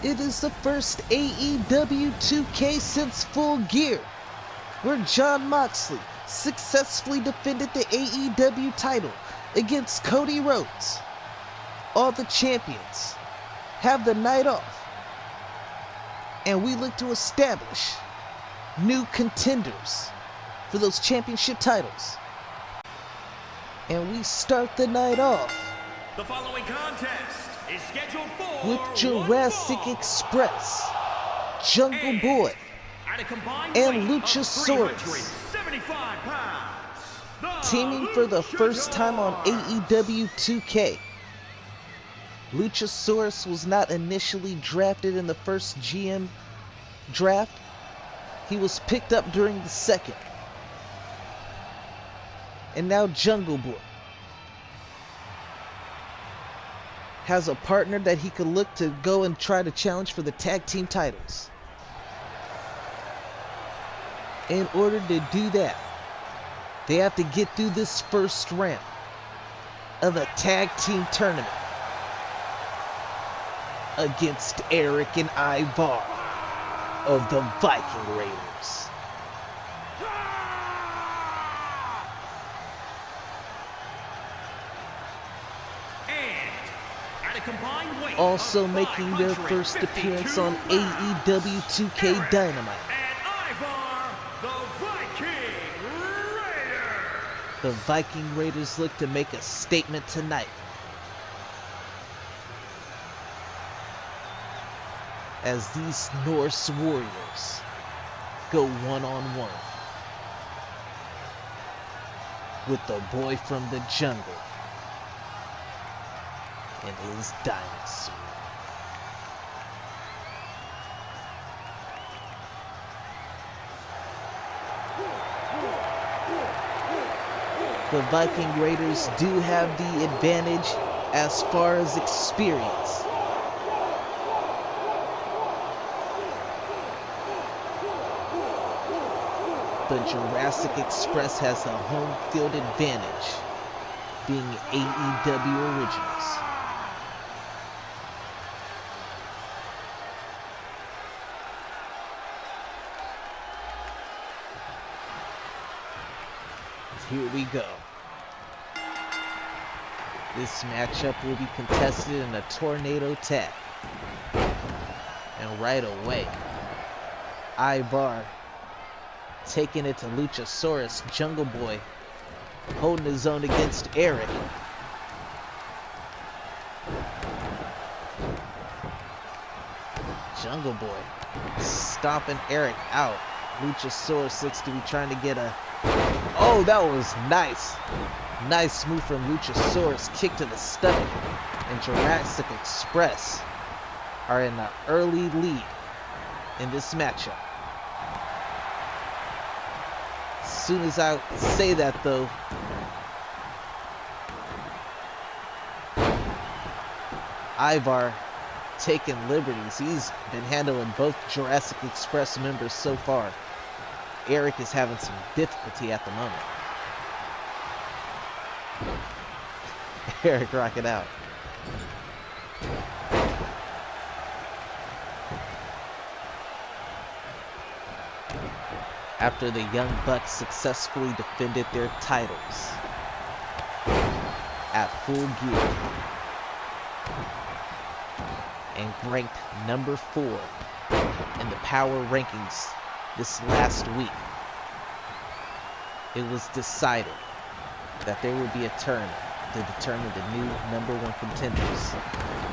It is the first AEW 2K since Full Gear, where Jon Moxley successfully defended the AEW title against Cody Rhodes. All the champions have the night off, and we look to establish new contenders for those championship titles. And we start the night off the following contest is scheduled for with Jurassic Express, Jungle Boy, and Luchasaurus teaming for the first time on AEW 2K. Luchasaurus was not initially drafted in the first GM draft. He was picked up during the second. And now Jungle Boy has a partner that he could look to go and try to challenge for the tag team titles. In order to do that, they have to get through this first round of a tag team tournament against Eric and Ivar of the Viking Raiders. Also making their first appearance on AEW 2K Dynamite, the Viking Raiders look to make a statement tonight, as these Norse warriors go one-on-one with the boy from the jungle and his dinosaur. The Viking Raiders do have the advantage as far as experience. The Jurassic Express has a home field advantage, being AEW originals. Here we go. This matchup will be contested in a tornado tag. And right away, Ivar taking it to Luchasaurus. Jungle Boy holding his own against Eric. Jungle Boy stomping Eric out. Luchasaurus looks to be trying to get a... Oh, that was nice. Nice move from Luchasaurus. Kick to the stomach. And Jurassic Express are in an early lead in this matchup. As soon as I say that, though, Ivar taking liberties. He's been handling both Jurassic Express members so far. Eric is having some difficulty at the moment. Eric rocking out. After the Young Bucks successfully defended their titles at Full Gear and ranked number 4 in the power rankings this last week, it was decided that there would be a tournament to determine the new number 1 contenders,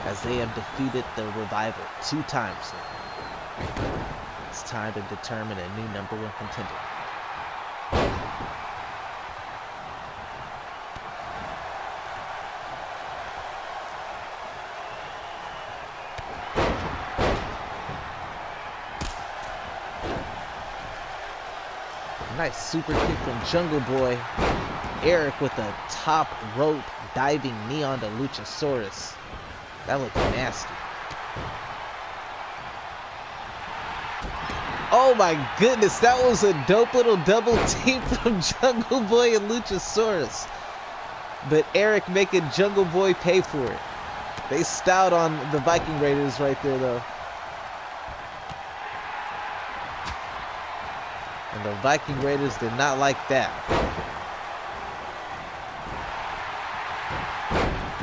as they have defeated the Revival 2 times now. It's time to determine a new number 1 contender. Nice super kick from Jungle Boy. Eric with a top rope diving knee onto Luchasaurus. That looked nasty. Oh my goodness, that was a dope little double team from Jungle Boy and Luchasaurus. But Eric making Jungle Boy pay for it. They styled on the Viking Raiders right there, though. And the Viking Raiders did not like that.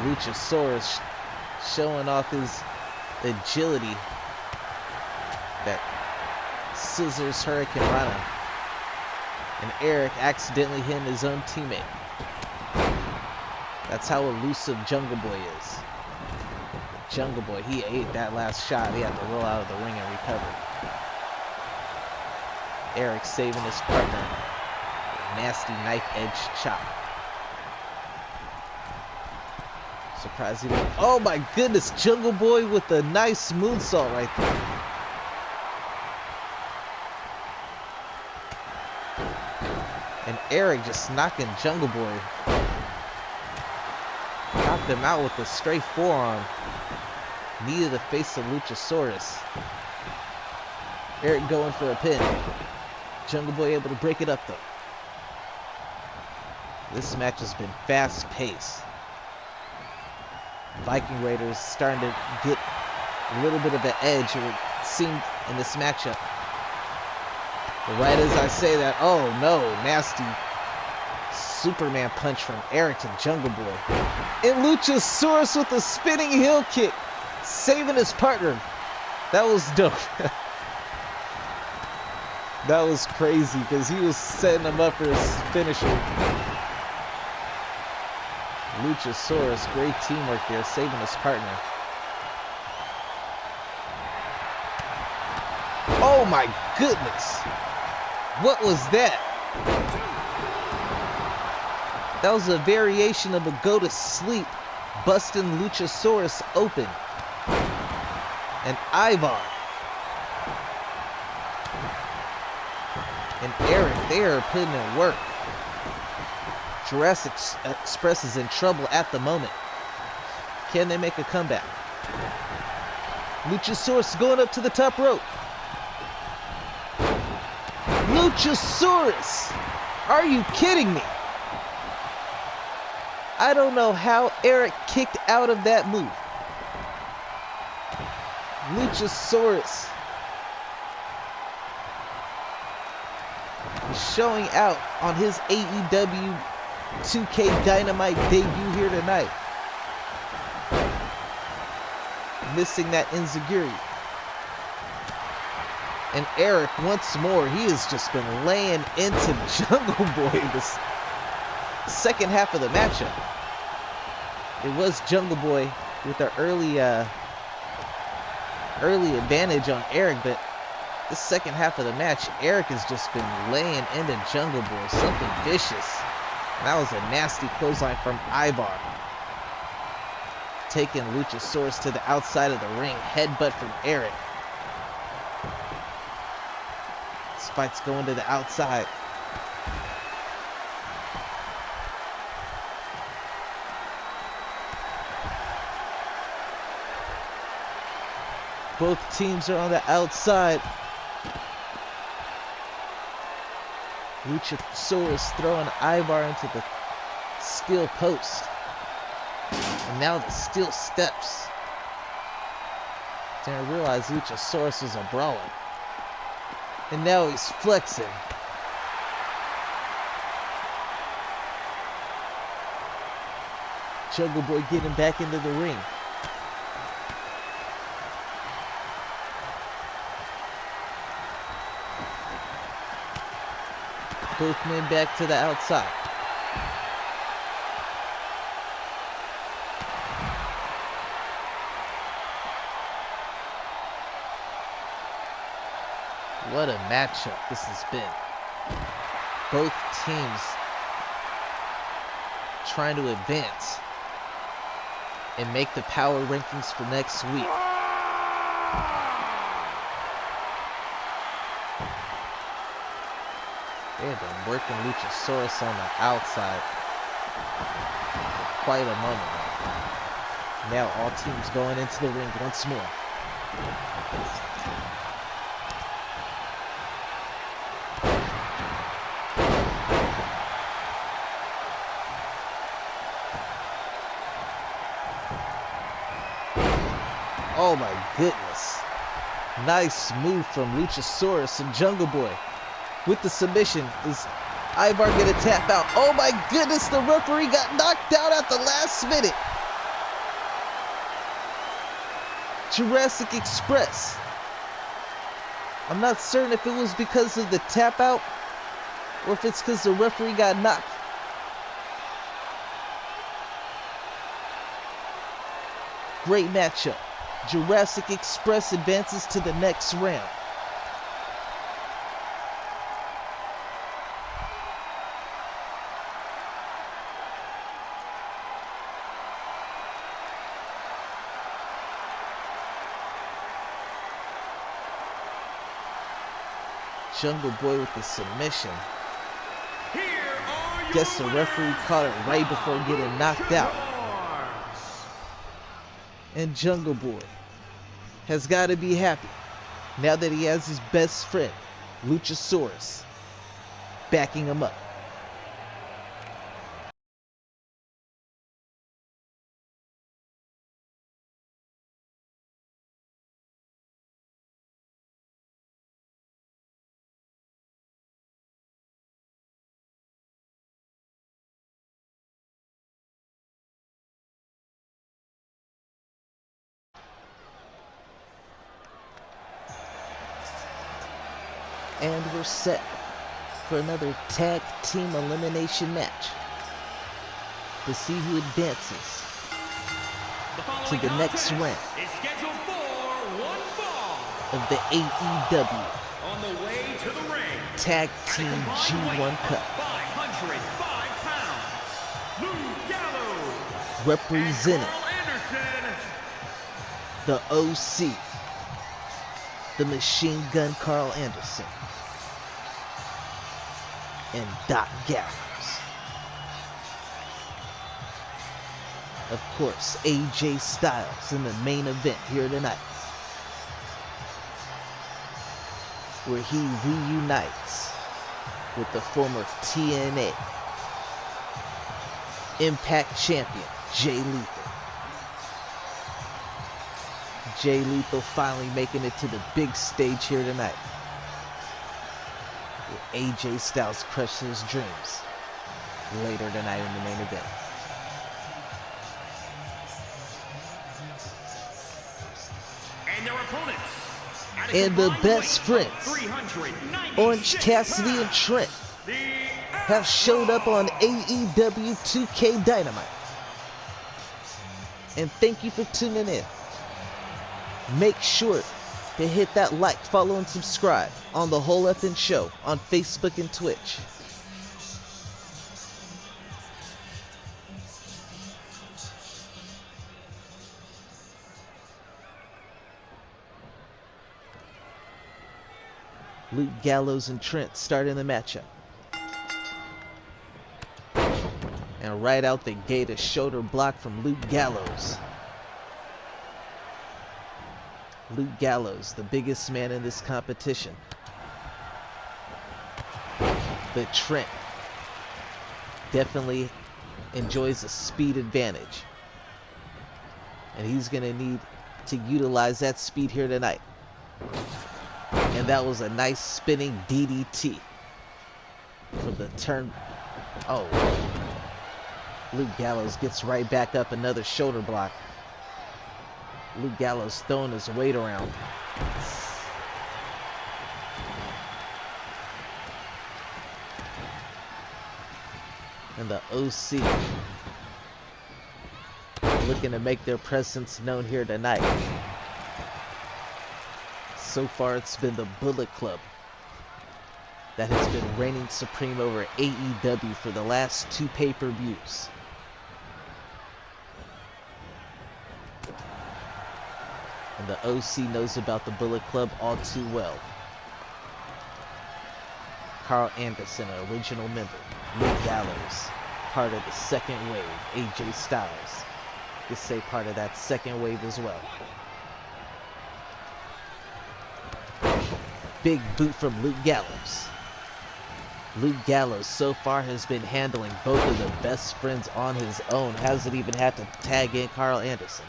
Luchasaurus showing off his agility. That scissors Hurricane Rana. And Eric accidentally hitting his own teammate. That's how elusive Jungle Boy is. Jungle Boy, he ate that last shot. He had to roll out of the ring and recover. Eric saving his partner. Nasty knife edge chop. Surprised he didn't. Oh my goodness, Jungle Boy with a nice moonsault right there. And Eric just knocking Jungle Boy. Knocked him out with a straight forearm. Knee to the face of Luchasaurus. Eric going for a pin. Jungle Boy able to break it up though. This match has been fast-paced. Viking Raiders starting to get a little bit of an edge, it would seem, in this matchup. But right as I say that, oh no, nasty Superman punch from Eric to Jungle Boy. And Luchasaurus with a spinning heel kick, saving his partner. That was dope. That was crazy because he was setting him up for his finisher. Luchasaurus, great teamwork there, saving his partner. Oh my goodness! What was that? That was a variation of a go to sleep, busting Luchasaurus open. And Ivar. And Eric, they are putting in work. Jurassic Express is in trouble at the moment. Can they make a comeback? Luchasaurus going up to the top rope. Luchasaurus! Are you kidding me? I don't know how Eric kicked out of that move. Luchasaurus showing out on his AEW 2K Dynamite debut here tonight. Missing that enziguri. And Eric, once more, he has just been laying into Jungle Boy this second half of the matchup. It was Jungle Boy with the early advantage on Eric, but the second half of the match, Eric has just been laying into Jungle Boy. Something vicious. That was a nasty clothesline from Ivar. Taking Luchasaurus to the outside of the ring. Headbutt from Eric. This fight's going to the outside. Both teams are on the outside. Luchasaurus throwing Ivar into the steel post. And now the steel steps. Didn't realize Luchasaurus was a brawler. And now he's flexing. Jungle Boy getting back into the ring. Both men back to the outside. What a matchup this has been. Both teams trying to advance and make the power rankings for next week. They have been working Luchasaurus on the outside quite a moment now. Now all teams going into the ring once more. Oh my goodness. Nice move from Luchasaurus and Jungle Boy. with the submission. Is Ivar gonna tap out? Oh my goodness, the referee got knocked out at the last minute. Jurassic Express. I'm not certain if it was because of the tap out or if it's because the referee got knocked. Great matchup. Jurassic Express advances to the next round. Jungle Boy with the submission. Guess the referee caught it right before getting knocked out. And Jungle Boy has got to be happy now that he has his best friend, Luchasaurus, backing him up. And we're set for another tag team elimination match to see who advances to the next round of the AEW On the way to the ring, Tag Team G1 Cup. 505 pounds, Luke Gallows, Representing Anderson, the OC, the Machine Gun Carl Anderson, and Doc Gallows. Of course, AJ Styles in the main event here tonight, where he reunites with the former TNA Impact Champion, Jay Lethal. Jay Lethal finally making it to the big stage here tonight, with AJ Styles crushing his dreams later tonight in the main event. and their opponents. And the best friends, Orange Cassidy and Trent, have showed up on AEW 2K Dynamite. And thank you for tuning in. Make sure to hit that like, follow, and subscribe on The Whole Effin' Show on Facebook and Twitch. Luke Gallows and Trent starting the matchup. And right out the gate, a shoulder block from Luke Gallows. Luke Gallows, the biggest man in this competition. But Trent definitely enjoys a speed advantage. And he's going to need to utilize that speed here tonight. And that was a nice spinning DDT from the turn. Oh. Luke Gallows gets right back up, another shoulder block. Luke Gallows throwing his weight around. And the OC looking to make their presence known here tonight. So far, it's been the Bullet Club that has been reigning supreme over AEW for the last 2 pay-per-views. And the OC knows about the Bullet Club all too well. Carl Anderson, an original member. Luke Gallows, part of the second wave. AJ Styles, just say part of that second wave as well. Big boot from Luke Gallows. Luke Gallows so far has been handling both of the best friends on his own. Hasn't even had to tag in Carl Anderson.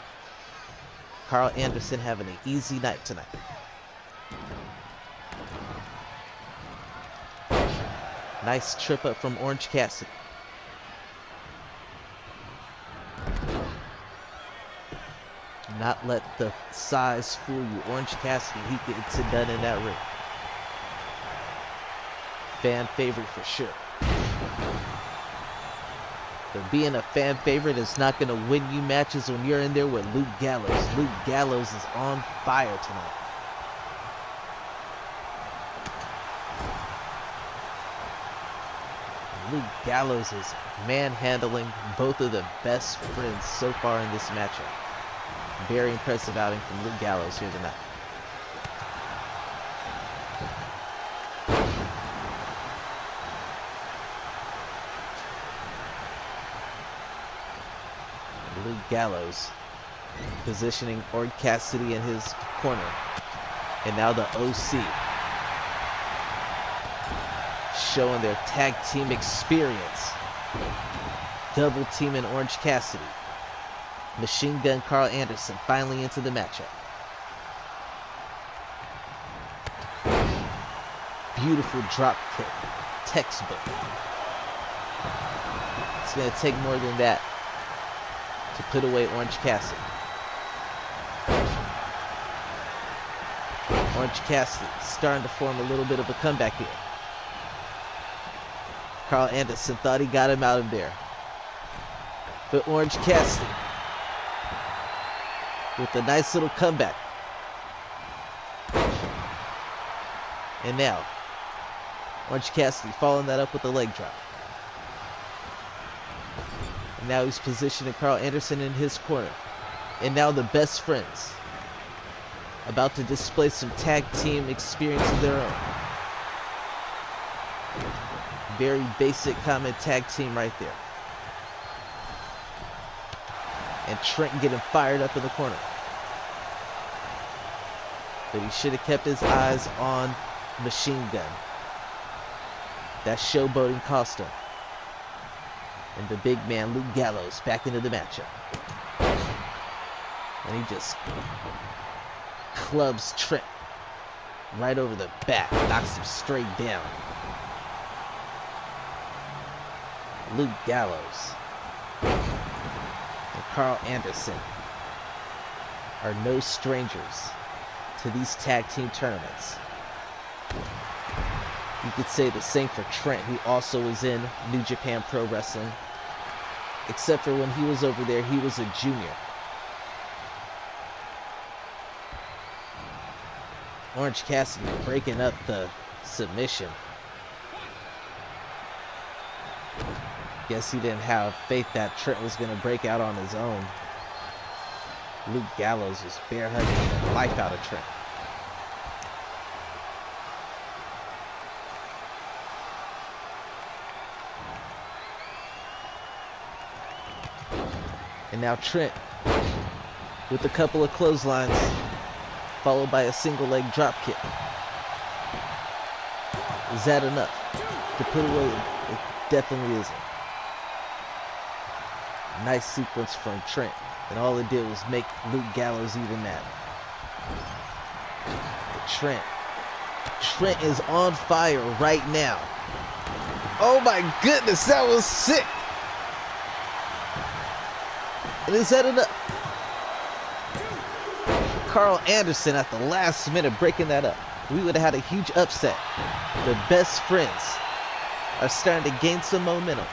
Carl Anderson having an easy night tonight. Nice trip up from Orange Cassidy. Not let the size fool you. Orange Cassidy, he gets it done in that ring. Fan favorite for sure. But being a fan favorite is not going to win you matches when you're in there with Luke Gallows. Luke Gallows is on fire tonight. Luke Gallows is manhandling both of the best friends so far in this matchup. Very impressive outing from Luke Gallows here tonight. Luke Gallows positioning Orange Cassidy in his corner. And now the OC showing their tag team experience. Double teaming Orange Cassidy. Machine Gun Carl Anderson finally into the matchup. Beautiful drop kick. Textbook. It's going to take more than that to put away Orange Cassidy. Orange Cassidy starting to form a little bit of a comeback here. Carl Anderson thought he got him out of there. But Orange Cassidy with a nice little comeback. And now, Orange Cassidy following that up with a leg drop. And now he's positioning Carl Anderson in his corner. And now the best friends about to display some tag team experience of their own. Very basic common tag team right there. And Trent getting fired up in the corner. But he should have kept his eyes on Machine Gun. That showboating cost him. And the big man, Luke Gallows, back into the matchup. And he just clubs Trent right over the back. Knocks him straight down. Luke Gallows and Carl Anderson are no strangers to these tag team tournaments. You could say the same for Trent, who also was in New Japan Pro Wrestling. Except for when he was over there, he was a junior. Orange Cassidy breaking up the submission. Guess he didn't have faith that Trent was going to break out on his own. Luke Gallows was bear hugging the life out of Trent. And now Trent with a couple of clotheslines, followed by a single leg drop kick. Is that enough to put away? It definitely isn't. Nice sequence from Trent, and all it did was make Luke Gallows even madder. Trent is on fire right now. Oh my goodness, that was sick. And is that enough? Carl Anderson at the last minute breaking that up. We would have had a huge upset. The best friends are starting to gain some momentum.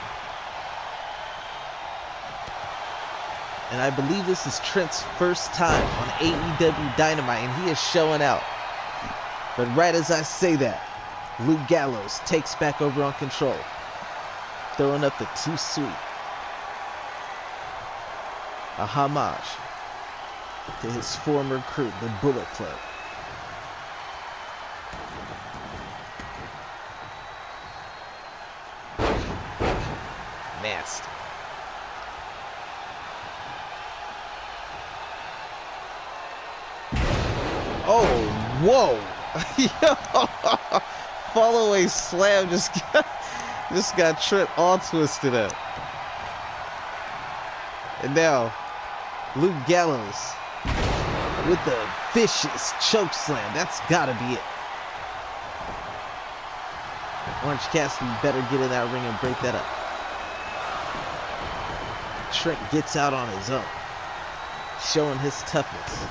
And I believe this is Trent's first time on AEW Dynamite, and he is showing out. But right as I say that, Luke Gallows takes back over on control, throwing up the too sweet. A homage to his former crew, the Bullet Club. Nasty. Oh, whoa. Fall away slam just got Trent all twisted up. And now, Luke Gallows with the vicious choke slam. That's gotta be it. Orange Cassidy better get in that ring and break that up. Trent gets out on his own, showing his toughness.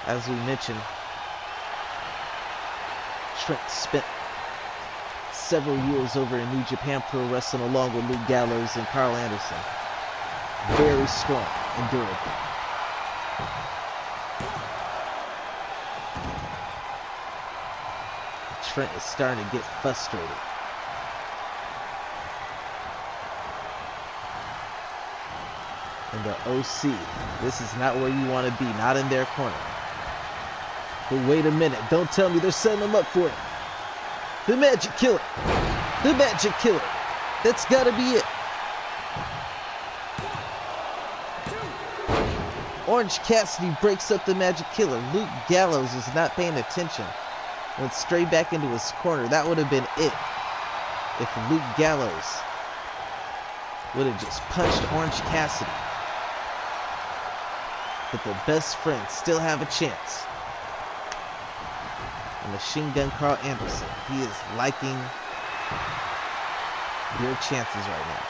As we mentioned, Trent spent several years over in New Japan Pro Wrestling along with Luke Gallows and Carl Anderson. Very strong and durable. Trent is starting to get frustrated. And the OC, this is not where you want to be, not in their corner. But wait a minute, don't tell me they're setting them up for it. The Magic Killer. The Magic Killer. That's gotta be it. Orange Cassidy breaks up the Magic Killer. Luke Gallows is not paying attention. Went straight back into his corner. That would have been it. If Luke Gallows would have just punched Orange Cassidy. But the best friends still have a chance. And Machine Gun Carl Anderson, he is liking your chances right now.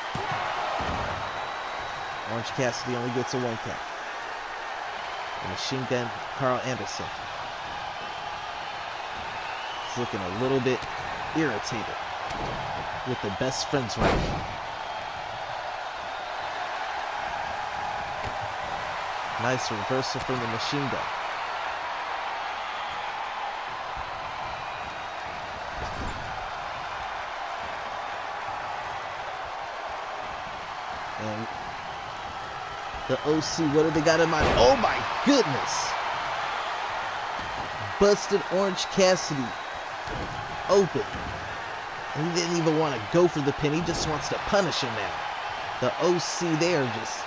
Orange Cassidy only gets a 1 count. And Machine Gun Carl Anderson is looking a little bit irritated with the best friends right now. Nice reversal from the Machine Gun. And the OC, what do they got in mind? Oh my goodness! Busted Orange Cassidy open. And he didn't even want to go for the pin. He just wants to punish him now. The OC there just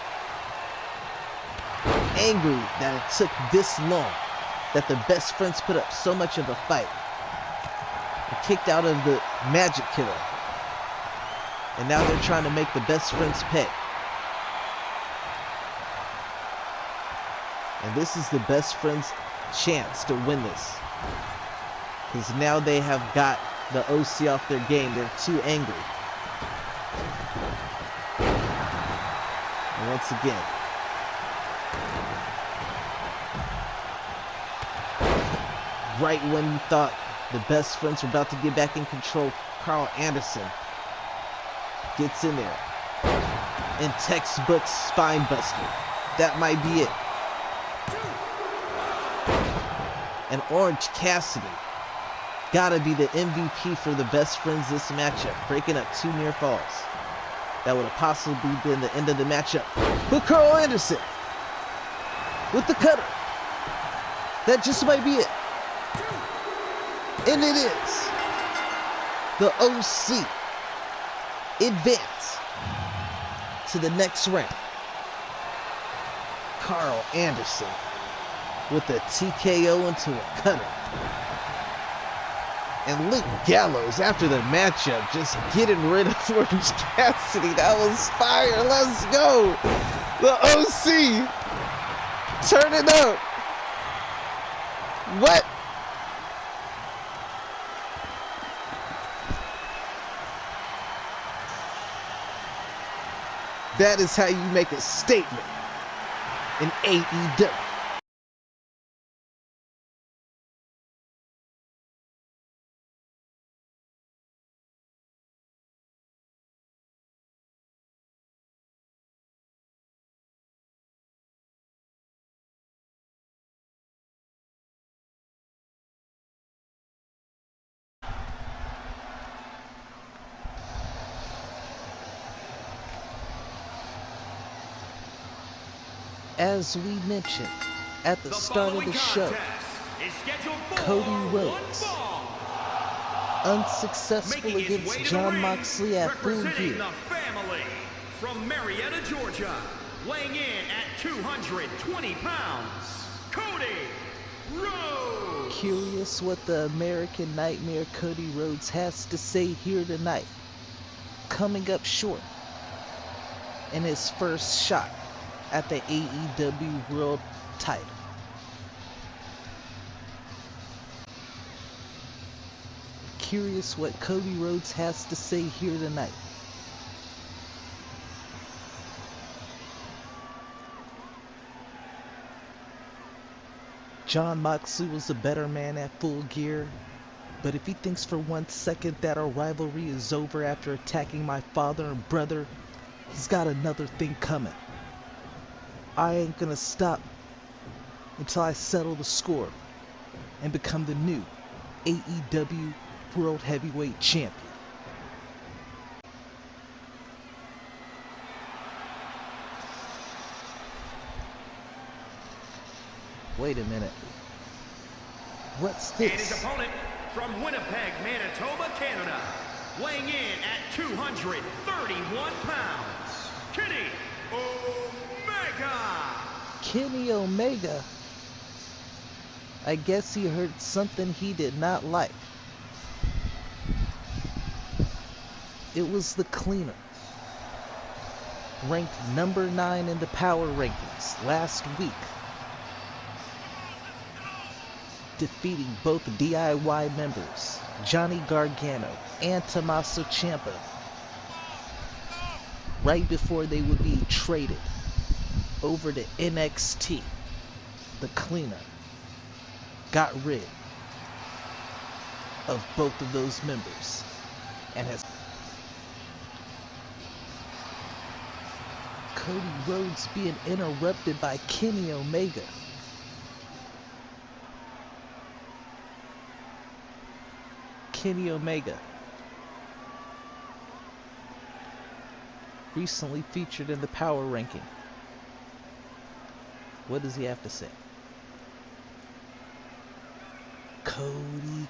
angry that it took this long, that the best friends put up so much of a fight. And kicked out of the Magic Killer. And now they're trying to make the best friends pay. And this is the best friends' chance to win this. Because now they have got the OC off their game. They're too angry. And once again, right when you thought the best friends were about to get back in control, Carl Anderson gets in there. And textbook spine buster. That might be it. And Orange Cassidy gotta be the MVP for the best friends this matchup, breaking up 2 near falls. That would have possibly been the end of the matchup. But Carl Anderson with the cutter. That just might be it. And it is. The OC advance to the next round. Carl Anderson with a TKO into a cutter. And Luke Gallows, after the matchup, just getting rid of Orange Cassidy. That was fire. Let's go. The OC. Turn it up. What? That is how you make a statement in AEW. As we mentioned at the start of the show, Cody Rhodes unsuccessful against Jon Moxley at Full Gear. From Marietta, Georgia, weighing in at 220 pounds, Cody Rhodes. Curious what the American Nightmare Cody Rhodes has to say here tonight. Coming up short in his first shot at the AEW World title. curious what Cody Rhodes has to say here tonight. Jon Moxley was a better man at Full Gear, but if he thinks for 1 second that our rivalry is over after attacking my father and brother, he's got another thing coming. I ain't gonna stop until I settle the score and become the new AEW World Heavyweight Champion. Wait a minute. What's this? And his opponent from Winnipeg, Manitoba, Canada, weighing in at 231 pounds, Kenny Omega! Kenny Omega? I guess he heard something he did not like. It was the Cleaner, ranked number 9 in the power rankings last week, defeating both DIY members Johnny Gargano and Tommaso Ciampa right before they would be traded over to NXT. The Cleaner got rid of both of those members and has Cody Rhodes being interrupted by Kenny Omega. Kenny Omega, recently featured in the power ranking. What does he have to say? Cody.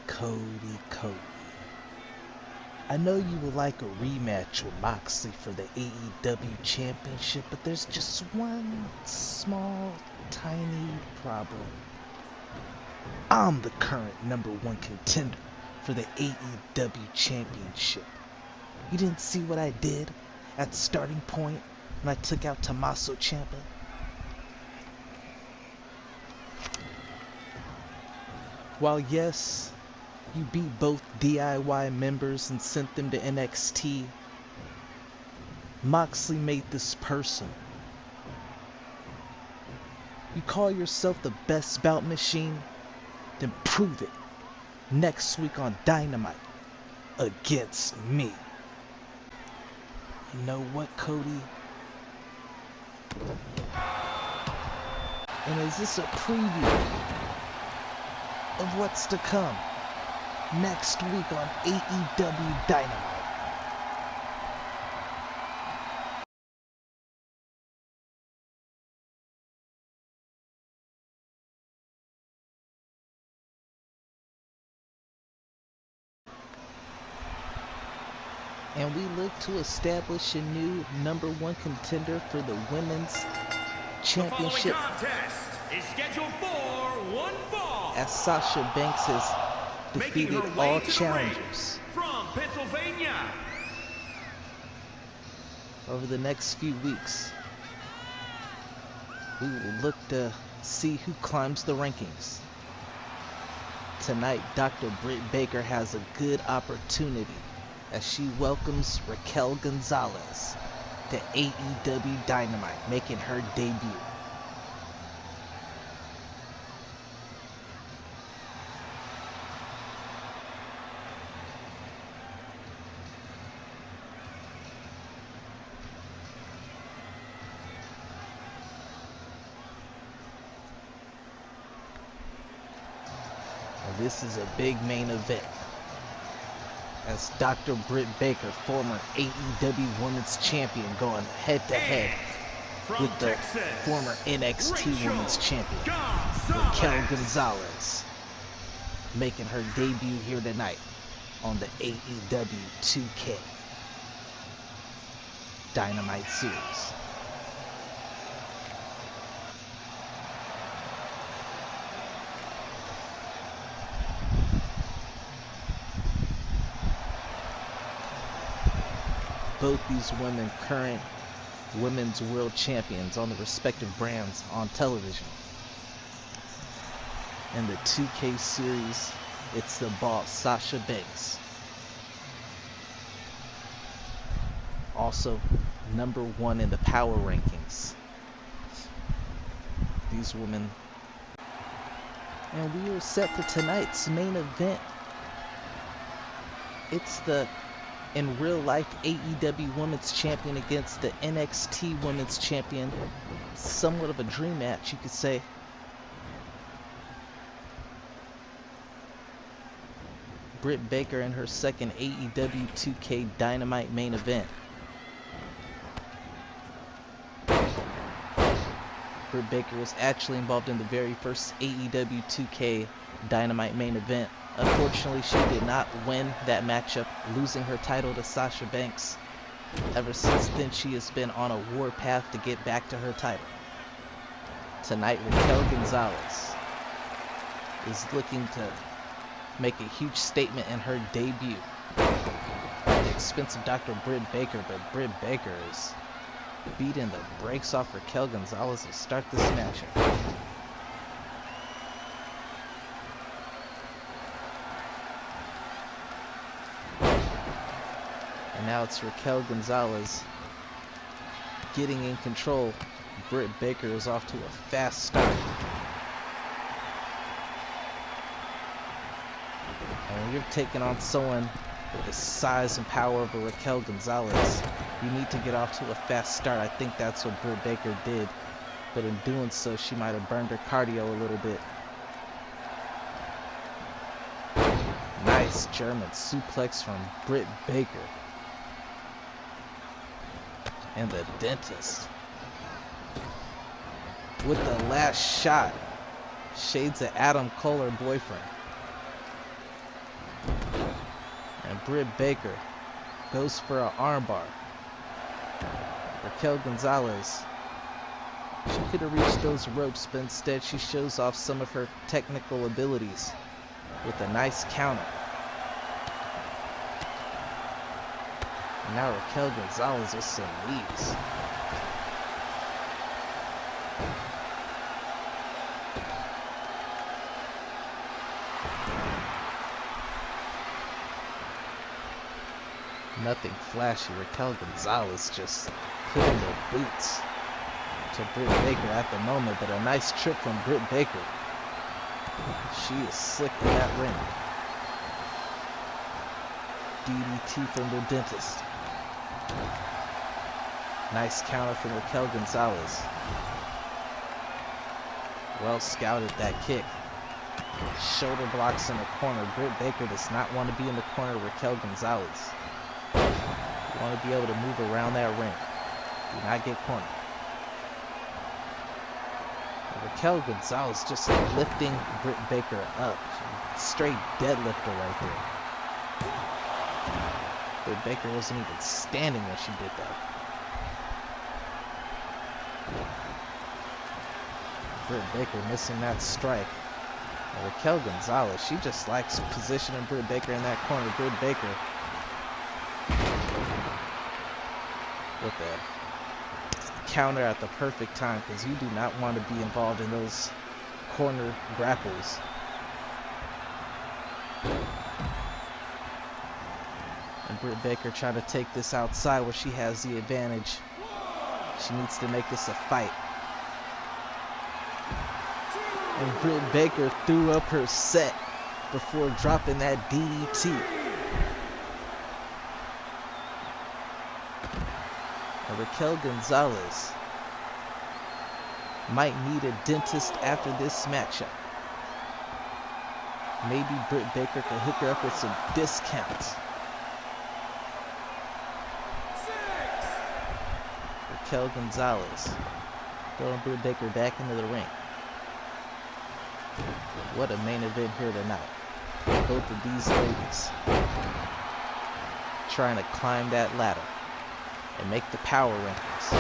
I know you would like a rematch with Moxley for the AEW Championship, but there's just one small, tiny problem. I'm the current #1 contender for the AEW Championship. You didn't see what I did at Starting Point when I took out Tommaso Ciampa? While yes, you beat both DIY members and sent them to NXT, Moxley made this personal. You call yourself the best bout machine? Then prove it next week on Dynamite against me. You know what, Cody? And is this a preview of what's to come next week on AEW Dynamite? And we look to establish a new #1 contender for the women's championship. The following contest is scheduled for one fall. As Sasha Banks has defeated all challengers from Pennsylvania. over the next few weeks, we will look to see who climbs the rankings. Tonight, Dr. Britt Baker has a good opportunity as she welcomes Raquel Gonzalez to AEW Dynamite, making her debut. And this is a big main event, as Dr. Britt Baker, former AEW Women's Champion, going head-to-head with the former NXT Women's Champion, Raquel Gonzalez, making her debut here tonight on the AEW 2K Dynamite Series. Both these women current women's world champions on the respective brands on television. In the 2K series, it's the boss Sasha Banks also #1 in the power rankings. These women. And we are set for tonight's main event. It's the in real life AEW Women's Champion against the NXT Women's Champion. Somewhat of a dream match, you could say. Britt Baker in her second AEW 2K Dynamite main event. Britt Baker was actually involved in the very first AEW 2K Dynamite main event. Unfortunately, she did not win that matchup, losing her title to Sasha Banks. Ever since then, she has been on a warpath to get back to her title. Tonight, Raquel Gonzalez is looking to make a huge statement in her debut at the expense of Dr. Britt Baker, but Britt Baker is beating the brakes off Raquel Gonzalez to start this matchup. And now it's Raquel Gonzalez getting in control. Britt Baker is off to a fast start. And when you're taking on someone with the size and power of a Raquel Gonzalez, you need to get off to a fast start. I think that's what Britt Baker did. But in doing so, she might have burned her cardio a little bit. Nice German suplex from Britt Baker. And the dentist. With the last shot. Shades of Adam Cole, her boyfriend. And Britt Baker goes for an armbar. Raquel Gonzalez, she could have reached those ropes, but instead she shows off some of her technical abilities with a nice counter. And now Raquel Gonzalez with some knees. Nothing flashy. Raquel Gonzalez just putting the boots to Britt Baker at the moment, but a nice trip from Britt Baker. She is slick in that ring. DDT from the dentist. Nice counter from Raquel Gonzalez. Well scouted that kick. Shoulder blocks in the corner. Britt Baker does not want to be in the corner of Raquel Gonzalez. You want to be able to move around that ring. Do not get cornered. Raquel Gonzalez just lifting Britt Baker up. Straight deadlifter right there. Britt Baker wasn't even standing when she did that. Britt Baker missing that strike. And Raquel Gonzalez, she just likes positioning Britt Baker in that corner. Britt Baker with the counter at the perfect time, because you do not want to be involved in those corner grapples. And Britt Baker trying to take this outside where she has the advantage. She needs to make this a fight. And Britt Baker threw up her set before dropping that DDT. And Raquel Gonzalez might need a dentist after this matchup. Maybe Britt Baker can hook her up with some discounts. Raquel Gonzalez throwing Britt Baker back into the ring. What a main event here tonight. Both of these ladies trying to climb that ladder and make the power rankings.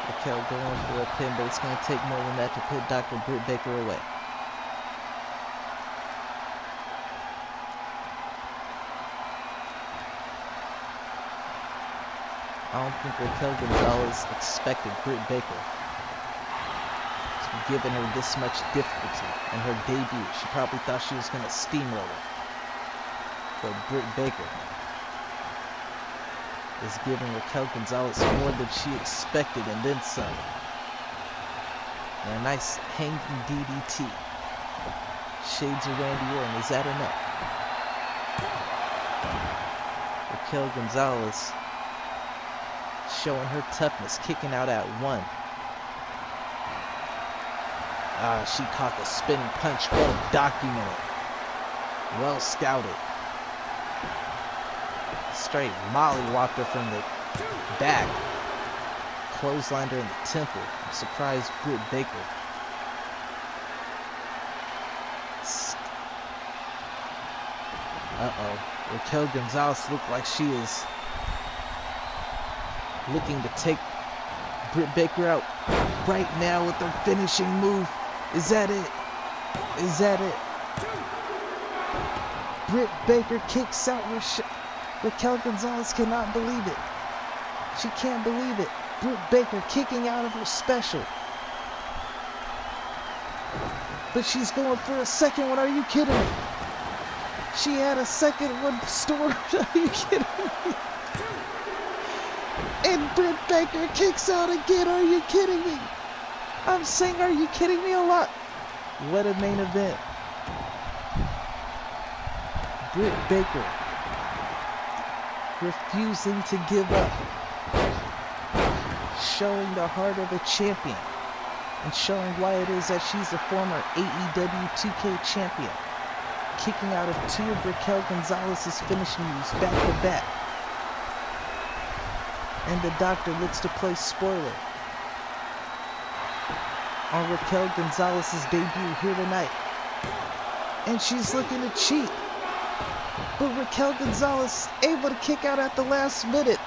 Raquel going for a pin, but it's going to take more than that to put Dr. Britt Baker away. I don't think Raquel Gonzalez expected Britt Baker to giving her this much difficulty in her debut. She probably thought she was going to steamroll her. But Britt Baker is giving Raquel Gonzalez more than she expected and then some. And a nice hanging DDT. Shades of Randy Orton. Is that enough? Raquel Gonzalez showing her toughness, kicking out at 1. She caught the spinning punch. Well documented. Well scouted. Straight mollywopped her from the back. Clotheslined her in the temple. I'm surprised Britt Baker. Raquel Gonzalez looked like she is looking to take Britt Baker out right now with her finishing move. Is that it? Is that it? Britt Baker kicks out Raquel Gonzalez cannot believe it. She can't believe it. Britt Baker kicking out of her special. But she's going for a second one. Are you kidding me? She had a second one stored. Are you kidding me? And Britt Baker kicks out again. Are you kidding me? I'm saying, are you kidding me a lot? What a main event. Britt Baker refusing to give up. Showing the heart of a champion. And showing why it is that she's a former AEW 2K champion. Kicking out of 2 of Raquel Gonzalez's finishing moves back to back. And the doctor looks to play spoiler on Raquel Gonzalez's debut here tonight. And she's looking to cheat. But Raquel Gonzalez able to kick out at the last minute.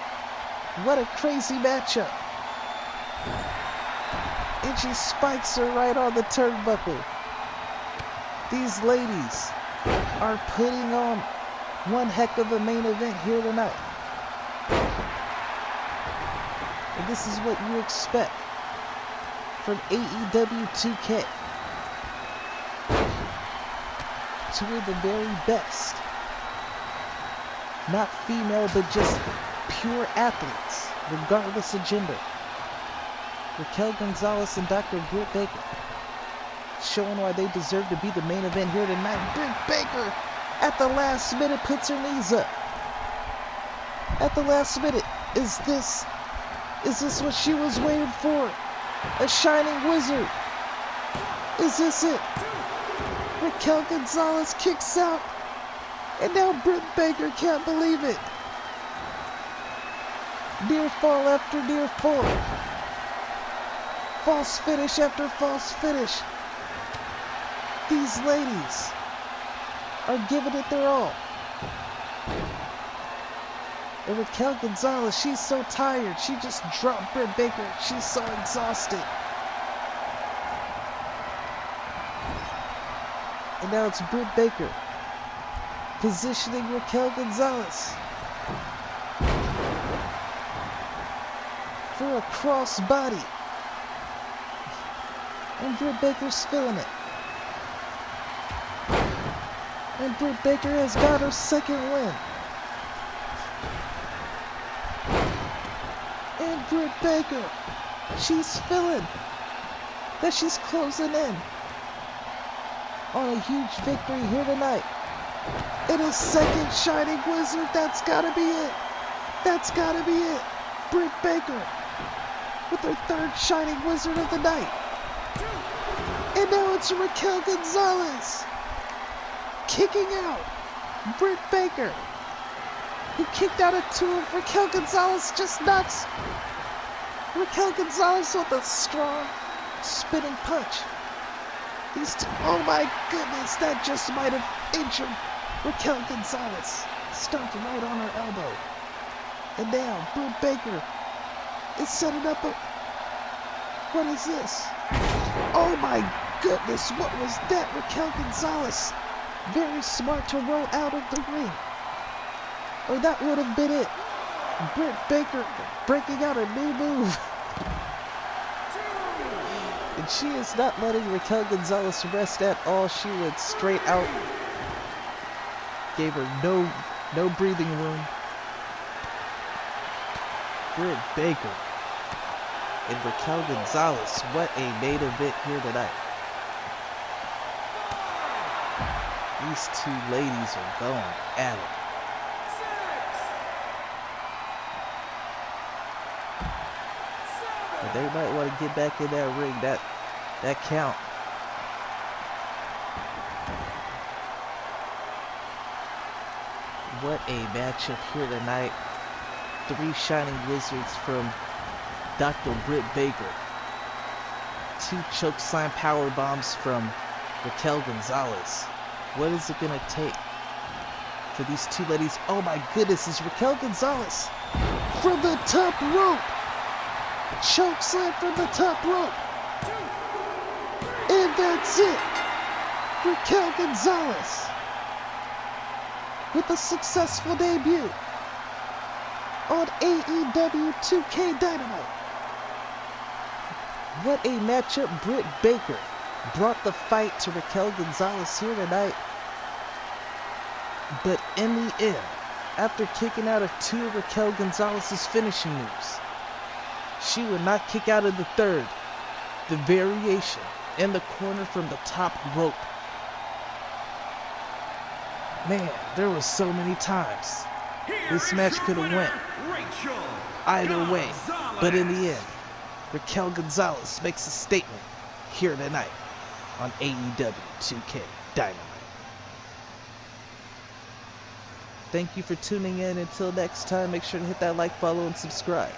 What a crazy matchup. And she spikes her right on the turnbuckle. These ladies are putting on one heck of a main event here tonight. And this is what you expect from AEW 2K. 2 of the very best. Not female, but just pure athletes, regardless of gender. Raquel Gonzalez and Dr. Britt Baker. Showing why they deserve to be the main event here tonight. Britt Baker at the last minute puts her knees up. At the last minute. Is this what she was waiting for? A shining wizard. Is this it? Raquel Gonzalez kicks out. And now Britt Baker can't believe it. Near fall after near fall. False finish after false finish. These ladies are giving it their all. And Raquel Gonzalez, she's so tired. She just dropped Britt Baker. She's so exhausted. And now it's Britt Baker positioning Raquel Gonzalez for a cross body. And Britt Baker's feeling it. And Britt Baker has got her second win. And Britt Baker, she's feeling that she's closing in on a huge victory here tonight. And a second Shining Wizard, that's gotta be it. That's gotta be it. Britt Baker with her third Shining Wizard of the night. And now it's Raquel Gonzalez kicking out Britt Baker, who kicked out at 2 of Raquel Gonzalez just nuts. Raquel Gonzalez with a strong spinning punch. These 2, oh my goodness, that just might have injured Raquel Gonzalez. Stumped right on her elbow. And now Britt Baker is setting up a, what is this? Oh my goodness, what was that? Raquel Gonzalez, very smart to roll out of the ring. Or that would have been it. Britt Baker breaking out a new move. And she is not letting Raquel Gonzalez rest at all. She went straight out. Gave her no breathing room. Britt Baker and Raquel Gonzalez. What a main event here tonight. These two ladies are going at it. But they might want to get back in that ring. That count. What a matchup here tonight. 3 Shining Wizards from Dr. Britt Baker. 2 chokeslam power bombs from Raquel Gonzalez. What is it going to take for these two ladies? Oh my goodness, it's Raquel Gonzalez from the top rope. Chokeslam from the top rope. And that's it. Raquel Gonzalez with a successful debut on AEW 2K Dynamite. What a matchup. Britt Baker brought the fight to Raquel Gonzalez here tonight. But in the end, after kicking out of 2 of Raquel Gonzalez's finishing moves, she would not kick out of the third, the variation in the corner from the top rope. Man, there were so many times this match could have went either way. But in the end, Raquel Gonzalez makes a statement here tonight on AEW 2K Dynamite. Thank you for tuning in. Until next time, make sure to hit that like, follow, and subscribe.